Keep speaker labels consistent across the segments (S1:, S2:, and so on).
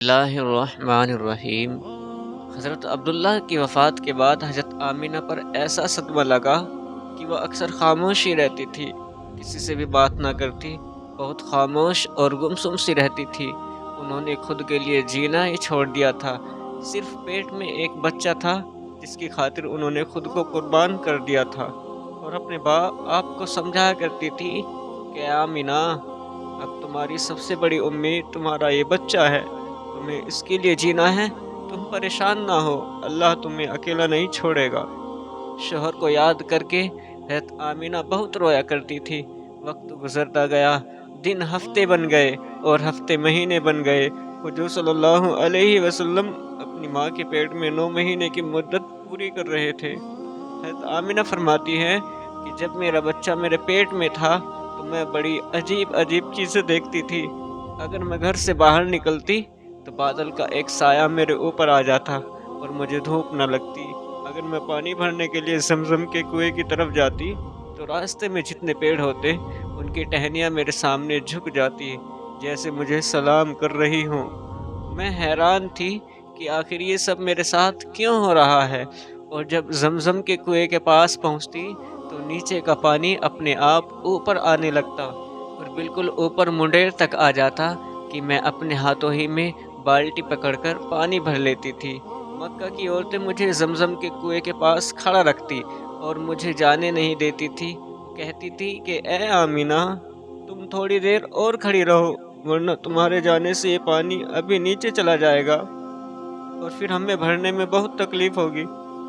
S1: اللہ الرحمن الرحیم۔ حضرت عبداللہ کی وفات کے بعد حضرت آمینہ پر ایسا صدمہ لگا کہ وہ اکثر خاموش ہی رہتی تھی، کسی سے بھی بات نہ کرتی، بہت خاموش اور گمسم سی رہتی تھی۔ انہوں نے خود کے لیے جینا ہی چھوڑ دیا تھا، صرف پیٹ میں ایک بچہ تھا جس کی خاطر انہوں نے خود کو قربان کر دیا تھا، اور اپنے آپ کو سمجھایا کرتی تھی کہ آمینہ، اب تمہاری سب سے بڑی امید تمہارا یہ بچہ ہے، تمہیں اس کے لیے جینا ہے، تم پریشان نہ ہو، اللہ تمہیں اکیلا نہیں چھوڑے گا۔ شوہر کو یاد کر کے حضرت آمینہ بہت رویا کرتی تھی۔ وقت گزرتا گیا، دن ہفتے بن گئے اور ہفتے مہینے بن گئے۔ حضور صلی اللہ علیہ وسلم اپنی ماں کے پیٹ میں 9 مہینے کی مدت پوری کر رہے تھے۔ حضرت آمینہ فرماتی ہے کہ جب میرا بچہ میرے پیٹ میں تھا تو میں بڑی عجیب عجیب چیزیں دیکھتی تھی۔ اگر میں گھر سے باہر نکلتی تو بادل کا ایک سایہ میرے اوپر آ جاتا اور مجھے دھوپ نہ لگتی۔ اگر میں پانی بھرنے کے لیے زمزم کے کنویں کی طرف جاتی تو راستے میں جتنے پیڑ ہوتے ان کی ٹہنیاں میرے سامنے جھک جاتی، جیسے مجھے سلام کر رہی ہوں۔ میں حیران تھی کہ آخر یہ سب میرے ساتھ کیوں ہو رہا ہے، اور جب زمزم کے کنویں کے پاس پہنچتی تو نیچے کا پانی اپنے آپ اوپر آنے لگتا اور بالکل اوپر منڈیر تک آ جاتا کہ میں اپنے ہاتھوں ہی میں بالٹی پکڑ کر پانی بھر لیتی تھی۔ مکہ کی عورتیں مجھے زمزم کے کنویں کے پاس کھڑا رکھتی اور مجھے جانے نہیں دیتی تھی، کہتی تھی کہ اے آمینہ، تم تھوڑی دیر اور کھڑی رہو، ورنہ تمہارے جانے سے یہ پانی ابھی نیچے چلا جائے گا اور پھر ہمیں بھرنے میں بہت تکلیف ہوگی۔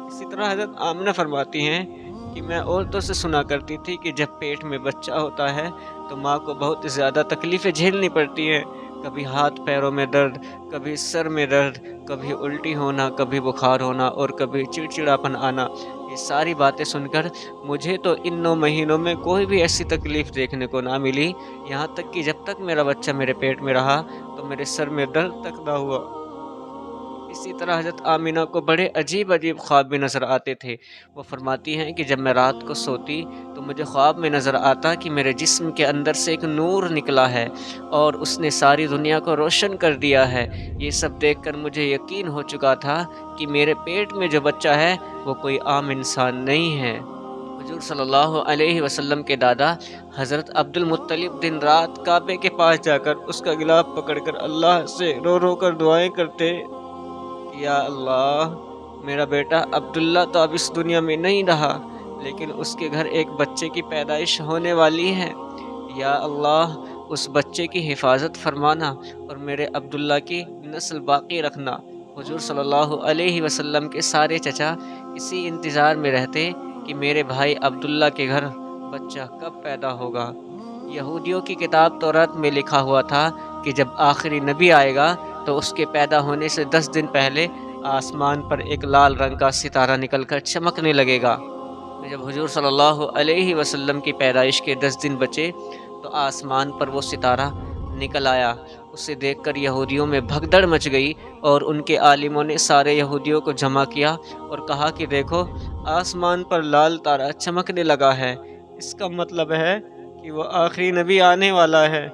S1: اسی طرح حضرت آمنہ فرماتی ہیں کہ میں عورتوں سے سنا کرتی تھی کہ جب پیٹ میں بچہ ہوتا ہے تو ماں کو بہت زیادہ تکلیفیں جھیلنی پڑتی ہیں، کبھی ہاتھ پیروں میں درد، کبھی سر میں درد، کبھی الٹی ہونا، کبھی بخار ہونا اور کبھی چڑچڑاپن آنا۔ یہ ساری باتیں سن کر مجھے تو ان 9 مہینوں میں کوئی بھی ایسی تکلیف دیکھنے کو نہ ملی، یہاں تک کہ جب تک میرا بچہ میرے پیٹ میں رہا تو میرے سر میں درد تک نہ ہوا۔ اسی طرح حضرت آمینہ کو بڑے عجیب عجیب خواب بھی نظر آتے تھے۔ وہ فرماتی ہیں کہ جب میں رات کو سوتی تو مجھے خواب میں نظر آتا کہ میرے جسم کے اندر سے ایک نور نکلا ہے اور اس نے ساری دنیا کو روشن کر دیا ہے۔ یہ سب دیکھ کر مجھے یقین ہو چکا تھا کہ میرے پیٹ میں جو بچہ ہے وہ کوئی عام انسان نہیں ہے۔ حضور صلی اللہ علیہ وسلم کے دادا حضرت عبد المطلب دن رات کعبے کے پاس جا کر اس کا غلاف پکڑ کر اللہ سے رو رو کر دعائیں کرتے، یا اللہ، میرا بیٹا عبداللہ تو اب اس دنیا میں نہیں رہا، لیکن اس کے گھر ایک بچے کی پیدائش ہونے والی ہے۔ یا اللہ، اس بچے کی حفاظت فرمانا اور میرے عبداللہ کی نسل باقی رکھنا۔ حضور صلی اللہ علیہ وسلم کے سارے چچا اسی انتظار میں رہتے کہ میرے بھائی عبداللہ کے گھر بچہ کب پیدا ہوگا۔ یہودیوں کی کتاب تورات میں لکھا ہوا تھا کہ جب آخری نبی آئے گا تو اس کے پیدا ہونے سے 10 دن پہلے آسمان پر ایک لال رنگ کا ستارہ نکل کر چمکنے لگے گا۔ جب حضور صلی اللہ علیہ وسلم کی پیدائش کے 10 دن بچے تو آسمان پر وہ ستارہ نکل آیا۔ اسے دیکھ کر یہودیوں میں بھگدڑ مچ گئی اور ان کے عالموں نے سارے یہودیوں کو جمع کیا اور کہا کہ دیکھو، آسمان پر لال تارہ چمکنے لگا ہے، اس کا مطلب ہے کہ وہ آخری نبی آنے والا ہے۔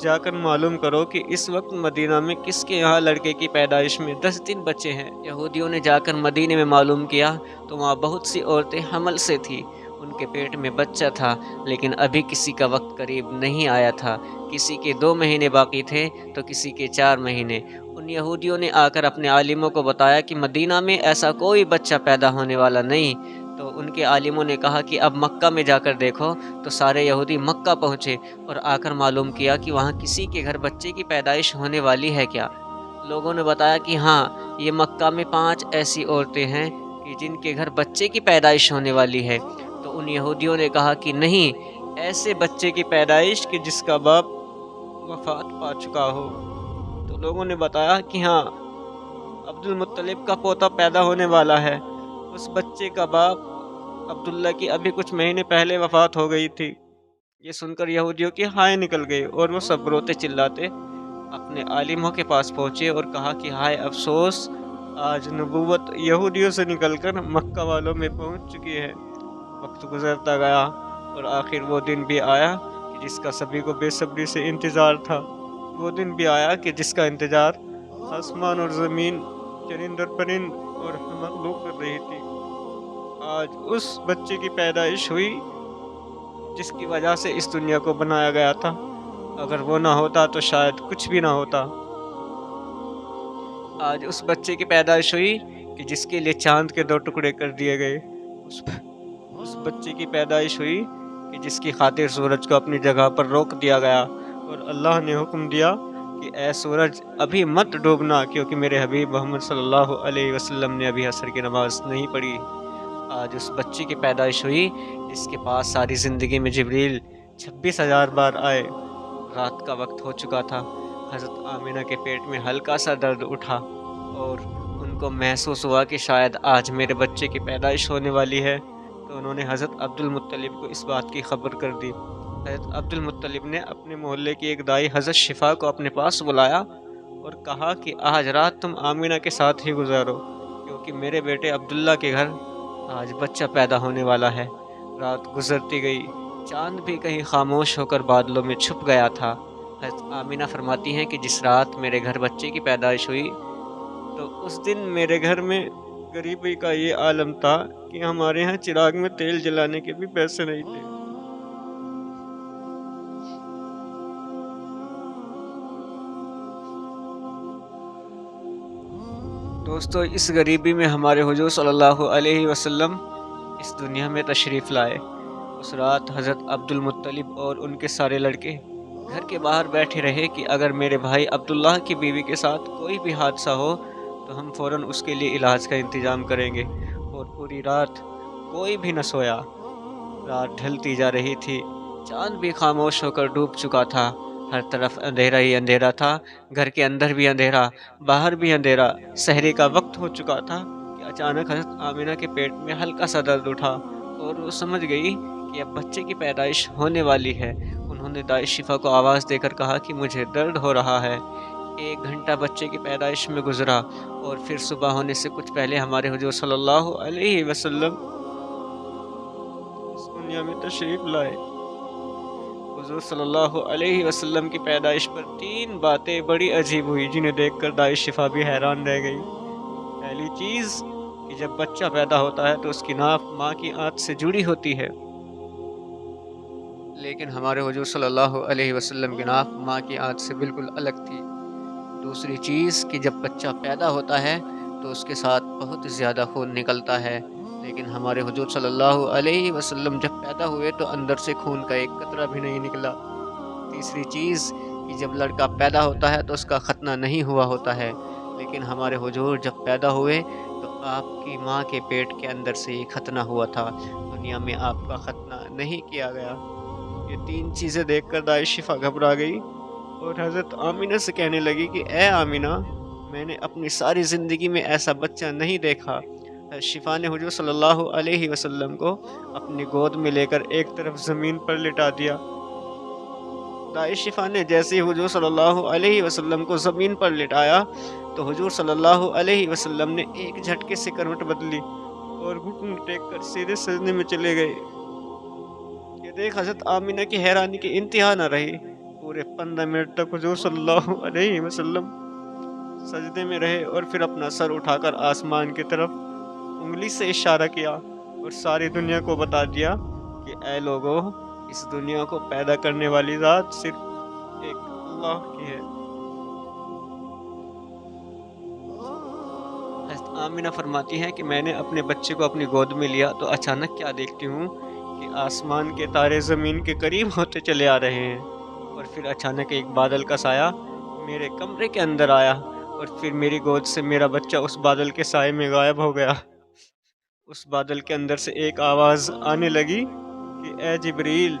S1: جا کر معلوم کرو کہ اس وقت مدینہ میں کس کے یہاں لڑکے کی پیدائش میں 10 دن بچے ہیں۔ یہودیوں نے جا کر مدینے میں معلوم کیا تو وہاں بہت سی عورتیں حمل سے تھیں، ان کے پیٹ میں بچہ تھا، لیکن ابھی کسی کا وقت قریب نہیں آیا تھا، کسی کے 2 مہینے باقی تھے تو کسی کے 4 مہینے۔ ان یہودیوں نے آ کر اپنے عالموں کو بتایا کہ مدینہ میں ایسا کوئی بچہ پیدا ہونے والا نہیں۔ تو ان کے عالموں نے کہا کہ اب مکہ میں جا کر دیکھو۔ تو سارے یہودی مکہ پہنچے اور آ کر معلوم کیا کہ وہاں کسی کے گھر بچے کی پیدائش ہونے والی ہے کیا۔ لوگوں نے بتایا کہ ہاں، یہ مکہ میں 5 ایسی عورتیں ہیں کہ جن کے گھر بچے کی پیدائش ہونے والی ہے۔ تو ان یہودیوں نے کہا کہ نہیں، ایسے بچے کی پیدائش کہ جس کا باپ وفات پا چکا ہو۔ تو لوگوں نے بتایا کہ ہاں، عبد المطلب کا پوتا پیدا ہونے والا ہے، اس بچے کا باپ عبداللہ کی ابھی کچھ مہینے پہلے وفات ہو گئی تھی۔ یہ سن کر یہودیوں کی ہائے نکل گئی اور وہ سب روتے چلاتے اپنے عالموں کے پاس پہنچے اور کہا کہ ہائے افسوس، آج نبوت یہودیوں سے نکل کر مکہ والوں میں پہنچ چکی ہے۔ وقت گزرتا گیا اور آخر وہ دن بھی آیا کہ جس کا سبھی کو بے صبری سے انتظار تھا۔ وہ دن بھی آیا کہ جس کا انتظار
S2: आसमान और ज़मीन, चरिंद और परिंद और मखलूक कर रही थी। आज उस बच्चे की पैदाइश हुई जिसकी वजह से इस दुनिया को बनाया गया था। अगर वो ना होता तो शायद कुछ भी ना होता। आज उस बच्चे की पैदाइश हुई कि जिसके लिए चाँद के 2 टुकड़े कर दिए गए। उस उस बच्चे की पैदाइश हुई कि जिसकी खातिर सूरज को अपनी जगह पर रोक दिया गया और अल्लाह ने हुक्म दिया कि ए सूरज अभी मत डूबना, क्योंकि मेरे हबीब मोहम्मद सल्लल्लाहु अलैहि वसल्लम ने अभी असर की नमाज नहीं पढ़ी। आज उस बच्चे की पैदाइश हुई जिसके पास सारी ज़िंदगी में जिब्रील 26,000 बार आए। रात का वक्त हो चुका था। हज़रत आमिना के पेट में हल्का सा दर्द उठा और उनको महसूस हुआ कि शायद आज मेरे बच्चे की पैदाइश होने वाली है। तो उन्होंने हज़रत अब्दुल मुत्तलिब को इस बात की खबर कर दी। हज़रत अब्दुल मुत्तलिब ने अपने मोहल्ले की एक दाई हज़रत शिफा को अपने पास बुलाया और कहा कि आज रात तुम आमिना के साथ ही गुजारो, क्योंकि मेरे बेटे अब्दुल्ला के घर आज बच्चा पैदा होने वाला है। रात गुजरती गई, चाँद भी कहीं खामोश होकर बादलों में छुप गया था। हज़रत आमिना फरमाती हैं कि जिस रात मेरे घर बच्चे की पैदाइश हुई, तो उस दिन मेरे घर में गरीबी का ये आलम था कि हमारे यहाँ चिराग में तेल जलाने के भी पैसे नहीं थे। दोस्तों, इस गरीबी में हमारे हुजूर सल्लल्लाहु अलैहि वसल्लम इस दुनिया में तशरीफ़ लाए। उस रात हज़रत अब्दुल मुत्तलिब और उनके सारे लड़के घर के बाहर बैठे रहे कि अगर मेरे भाई अब्दुल्लाह की बीवी के साथ कोई भी हादसा हो तो हम फ़ौरन उसके लिए इलाज का इंतज़ाम करेंगे। और पूरी रात कोई भी न सोया। रात ढलती जा रही थी, चाँद भी खामोश होकर डूब चुका था। हर तरफ अंधेरा ही अंधेरा था, घर के अंदर भी अंधेरा, बाहर भी अंधेरा। सहरी का वक्त हो चुका था कि अचानक हज़रत आमिना के पेट में हल्का सा दर्द उठा और वो समझ गई कि अब बच्चे की पैदाइश होने वाली है। उन्होंने दाई शिफा को आवाज़ देकर कहा कि मुझे दर्द हो रहा है। 1 घंटा बच्चे की पैदाइश में गुज़रा और फिर सुबह होने से कुछ पहले हमारे हुज़ूर सल्लल्लाहु अलैहि वसल्लम इस दुनिया में तशरीफ़ लाए। हुज़ूर सल्लल्लाहु अलैहि वसल्लम की पैदाइश पर 3 बातें बड़ी अजीब हुई, जिन्हें देखकर दाई शिफा भी हैरान रह गई। पहली चीज़ कि जब बच्चा पैदा होता है तो उसकी नाक माँ की आँत से जुड़ी होती है, लेकिन हमारे हुज़ूर सल्लल्लाहु अलैहि वसल्लम की नाक माँ की आँत से बिल्कुल अलग थी। दूसरी चीज़ कि जब बच्चा पैदा होता है तो उसके साथ बहुत ज़्यादा खून निकलता है, लेकिन हमारे हुज़ूर सल्लल्लाहु अलैहि वसल्लम जब पैदा हुए तो अंदर से खून का एक कतरा भी नहीं निकला। तीसरी चीज़ कि जब लड़का पैदा होता है तो उसका खतना नहीं हुआ होता है, लेकिन हमारे हुज़ूर जब पैदा हुए तो आपकी माँ के पेट के अंदर से ही खतना हुआ था, दुनिया में आपका खतना नहीं किया गया। ये 3 चीज़ें देखकर दाई शिफा घबरा गई और हज़रत आमिना से कहने लगी कि ए आमिना, मैंने अपनी सारी ज़िंदगी में ऐसा बच्चा नहीं देखा। शिफा ने हुज़ूर सल्लल्लाहु अलैहि वसल्लम को अपनी गोद में लेकर एक तरफ ज़मीन पर लिटा दिया। दाई शिफा ने जैसे ही हुज़ूर सल्लल्लाहु अलैहि वसल्लम को ज़मीन पर लिटाया तो हुज़ूर सल्लल्लाहु अलैहि वसल्लम ने एक झटके से करवट बदली और घुटने टेक कर सीधे सजदे में चले गए। ये देख हज़रत आमिना की हैरानी की इंतहा न रही। पूरे 15 मिनट तक हुज़ूर सल्लल्लाहु अलैहि वसल्लम सजदे में रहे और फिर अपना सर उठाकर आसमान की तरफ उंगली से इशारा किया और सारी दुनिया को बता दिया कि ऐ लोगों, इस दुनिया को पैदा करने वाली ज़ात सिर्फ एक अल्लाह की है। हज़रत आमिना फरमाती हैं कि मैंने अपने बच्चे को अपनी गोद में लिया तो अचानक क्या देखती हूँ कि आसमान के तारे ज़मीन के करीब होते चले आ रहे हैं और फिर अचानक एक बादल का साया मेरे कमरे के अंदर आया और फिर मेरी गोद से मेरा बच्चा उस बादल के साए में गायब हो गया। उस बादल के अंदर से एक आवाज़ आने लगी कि ए जिब्रील,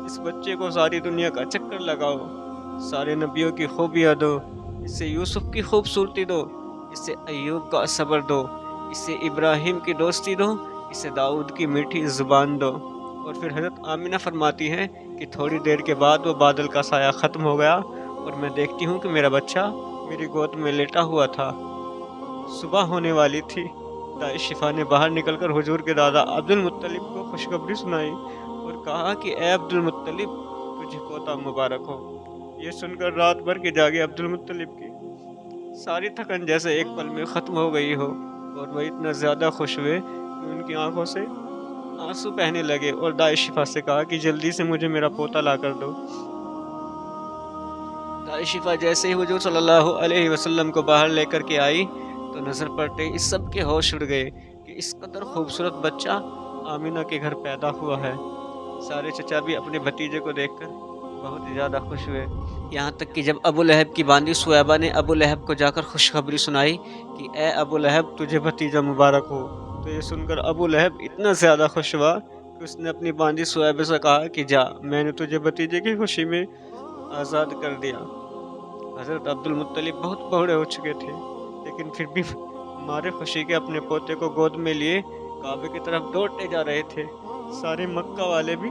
S2: इस बच्चे को सारी दुनिया का चक्कर लगाओ, सारे नबियों की खूबियाँ दो, इसे यूसुफ की खूबसूरती दो, इसे अय्यूब का सब्र दो, इसे इब्राहिम की दोस्ती दो, इसे दाऊद की मीठी ज़ुबान दो। और फिर हज़रत आमिना फरमाती हैं कि थोड़ी देर के बाद वो बादल का साया ख़त्म हो गया और मैं देखती हूँ कि मेरा बच्चा मेरी गोद में लेटा हुआ था। सुबह होने वाली थी। दाई शिफा ने बाहर निकलकर हुजूर के दादा अब्दुल मुत्तलिब को खुशखबरी सुनाई और कहा कि ए अब्दुल मुत्तलिब, तुझे पोता मुबारक हो। ये सुनकर रात भर के जागे अब्दुल मुत्तलिब की सारी थकन जैसे एक पल में ख़त्म हो गई हो, और वो इतना ज़्यादा खुश हुए कि उनकी आंखों से आंसू बहने लगे, और दाई शिफा से कहा कि जल्दी से मुझे मेरा पोता ला कर दो। दाई शिफा जैसे ही हुजूर सल्लल्लाहु अलैहि वसल्लम को बाहर लेकर के आई, तो नज़र पड़ते ही इस सब के होश उड़ गए कि इस कदर खूबसूरत बच्चा आमिना के घर पैदा हुआ है। सारे चचा भी अपने भतीजे को देखकर बहुत ही ज़्यादा खुश हुए। यहाँ तक कि जब अबू लहब की बांदी सुएबा ने अबू लहब को जाकर खुशखबरी सुनाई कि ए अबू लहब, तुझे भतीजा मुबारक हो, तो ये सुनकर अबू लहब इतना ज़्यादा खुश हुआ कि उसने अपनी बांदी सुएबा से कहा कि जा, मैंने तुझे भतीजे की खुशी में आज़ाद कर दिया। हज़रत अब्दुल मुत्तलिब बहुत बूढ़े हो चुके थे, लेकिन फिर भी मारे खुशी के अपने पोते को गोद में लिए काबे की तरफ दौड़ते जा रहे थे। सारे मक्का वाले भी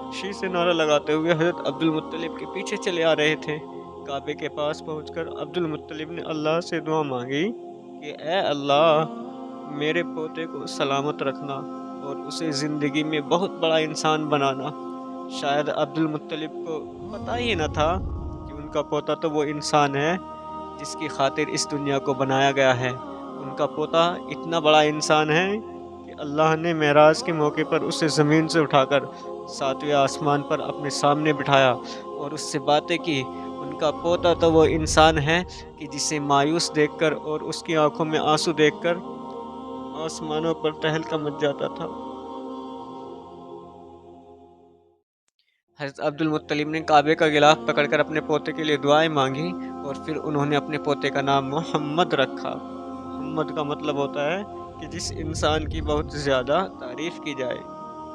S2: खुशी से नारा लगाते हुए हज़रत अब्दुल मुत्तलिब के पीछे चले आ रहे थे। काबे के पास पहुंचकर अब्दुल मुत्तलिब ने अल्लाह से दुआ मांगी कि ए अल्लाह, मेरे पोते को सलामत रखना और उसे ज़िंदगी में बहुत बड़ा इंसान बनाना। शायद अब्दुल मुत्तलिब को पता ही न था कि उनका पोता तो वो इंसान है जिसकी खातिर इस दुनिया को बनाया गया है। उनका पोता इतना बड़ा इंसान है कि अल्लाह ने मेराज के मौके पर उसे ज़मीन से उठाकर 7वें आसमान पर अपने सामने बिठाया और उससे बातें की। उनका पोता तो वो इंसान है कि जिसे मायूस देखकर और उसकी आंखों में आंसू देखकर आसमानों पर तहलका मच जाता था। हज़रत अब्दुल मुत्तलिब ने काबे का गिलाफ पकड़कर अपने पोते के लिए दुआएं मांगी, और फिर उन्होंने अपने पोते का नाम मोहम्मद रखा। मोहम्मद का मतलब होता है कि जिस इंसान की बहुत ज़्यादा तारीफ़ की जाए।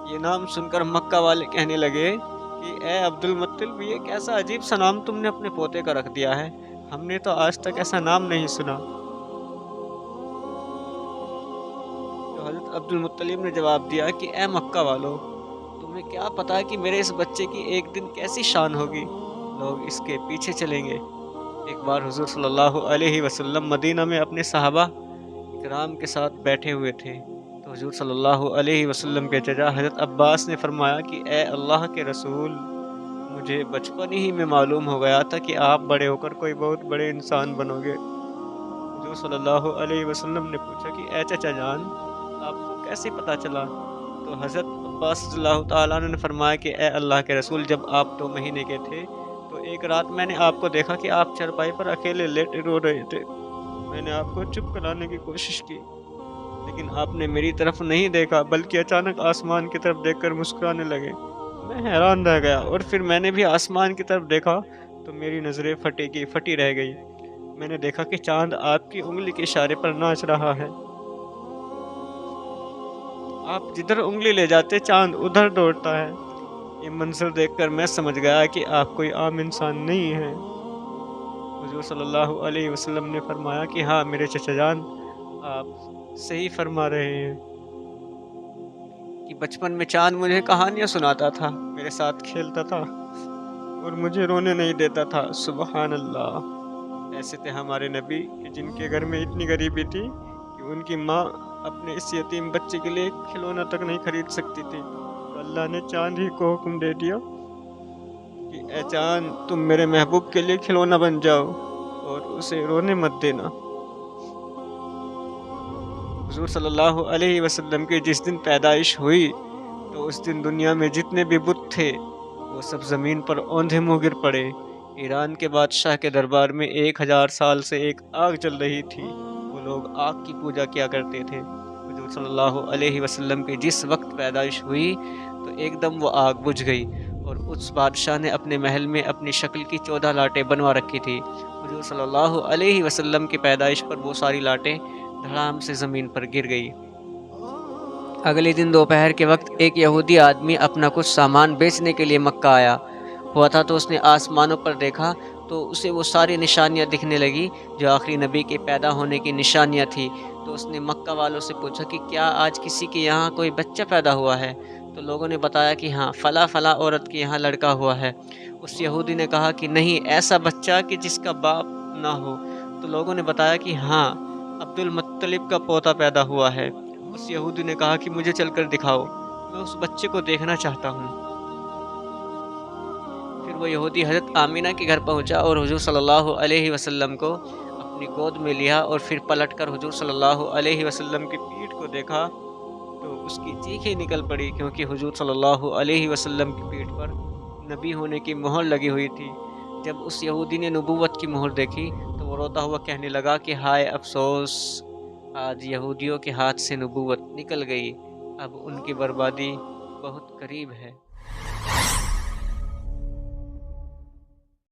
S2: ये नाम सुनकर मक्का वाले कहने लगे कि ए अब्दुल मुत्तलिब, ये कैसा अजीब सा नाम तुमने अपने पोते का रख दिया है, हमने तो आज तक ऐसा नाम नहीं सुना। तो हज़रत अब्दुल मुत्तलिब ने जवाब दिया कि ए मक्का वालों, तुम्हें क्या पता कि मेरे इस बच्चे की एक दिन कैसी शान होगी, लोग इसके पीछे चलेंगे। एक बार हुज़ूर सल्लल्लाहु अलैहि वसल्लम मदीना में अपने सहाबा इकराम के साथ बैठे हुए थे, तो हुज़ूर सल्लल्लाहु अलैहि वसल्लम के चचा हज़रत अब्बास ने फरमाया कि ए अल्लाह के रसूल, मुझे बचपन ही में मालूम हो गया था कि आप बड़े होकर कोई बहुत बड़े इंसान बनोगे। हुज़ूर सल्लल्लाहु अलैहि वसल्लम ने पूछा कि ए चचा जान, आपको कैसे पता चला? तो हज़रत अब्बास रज़ियल्लाहु ताला अन्हु ने फरमाया कि ए अल्लाह के रसूल, जब आप 2 महीने के थे तो एक रात मैंने आपको देखा कि आप चारपाई पर अकेले लेटे रो रहे थे। मैंने आपको चुप कराने की कोशिश की, लेकिन आपने मेरी तरफ नहीं देखा, बल्कि अचानक आसमान की तरफ देखकर मुस्कुराने लगे। मैं हैरान रह गया, और फिर मैंने भी आसमान की तरफ देखा तो मेरी नज़रें फटी रह गई। मैंने देखा कि चाँद आपकी उंगली के इशारे पर नाच रहा है। आप जिधर उंगली ले जाते चाँद उधर दौड़ता है। ये मंजर देखकर मैं समझ गया कि आप कोई आम इंसान नहीं हैं। हुज़ूर सल्लल्लाहु अलैहि वसल्लम ने फरमाया कि हाँ मेरे चचा जान, आप सही फरमा रहे हैं कि बचपन में चाँद मुझे कहानियाँ सुनाता था, मेरे साथ खेलता था और मुझे रोने नहीं देता था। सुबहान अल्लाह। ऐसे थे हमारे नबी कि जिनके घर में इतनी गरीबी थी कि उनकी माँ अपने इस यतीम बच्चे के लिए खिलौना तक नहीं खरीद सकती थी, तो अल्लाह ने चाँद ही को हुक्म दे दिया कि ए चाँद, तुम मेरे महबूब के लिए खिलौना बन जाओ और उसे रोने मत देना। हुज़ूर सल्लल्लाहु अलैहि वसल्लम की जिस दिन पैदाइश हुई, तो उस दिन दुनिया में जितने भी बुत थे वो सब ज़मीन पर औंधे मुँह गिर पड़े। ईरान के बादशाह के दरबार में 1000 साल से एक आग जल रही थी। वो लोग आग की पूजा किया करते थे। हुज़ूर सल्लल्लाहु अलैहि वसल्लम की जिस वक्त पैदाइश हुई तो एकदम वो आग बुझ गई, और उस बादशाह ने अपने महल में अपनी शक्ल की 14 लाटें बनवा रखी थी। हुज़ूर सल्लल्लाहु अलैहि वसल्लम की पैदाइश पर वो सारी लाटें धड़ाम से ज़मीन पर गिर गई। अगले दिन दोपहर के वक्त एक यहूदी आदमी अपना कुछ सामान बेचने के लिए मक्का आया हुआ था, तो उसने आसमानों पर देखा तो उसे वो सारी निशानियां दिखने लगी जो आखिरी नबी के पैदा होने की निशानियां थी। तो उसने मक्का वालों से पूछा कि क्या आज किसी के यहाँ कोई बच्चा पैदा हुआ है? तो लोगों ने बताया कि हाँ, फ़ला फ़ला औरत के यहाँ लड़का हुआ है। उस यहूदी ने कहा कि नहीं, ऐसा बच्चा कि जिसका बाप ना हो। तो लोगों ने बताया कि हाँ, अब्दुल मुत्तलिब का पोता पैदा हुआ है। उस यहूदी ने कहा कि मुझे चलकर दिखाओ, मैं उस बच्चे को देखना चाहता हूँ। फिर वो यहूदी हज़रत आमिना के घर पहुँचा और हुज़ूर सल्लल्लाहु अलैहि वसल्लम को अपने
S1: اپنی گود میں لیا اور پھر پلٹ کر حضور صلی اللہ علیہ وسلم کی پیٹھ کو دیکھا تو اس کی چیخیں نکل پڑی، کیونکہ حضور صلی اللہ علیہ وسلم کی پیٹھ پر نبی ہونے کی مہر لگی ہوئی تھی۔ جب اس یہودی نے نبوت کی مہر دیکھی تو وہ روتا ہوا کہنے لگا کہ ہائے افسوس، آج یہودیوں کے ہاتھ سے نبوت نکل گئی، اب ان کی بربادی بہت قریب ہے۔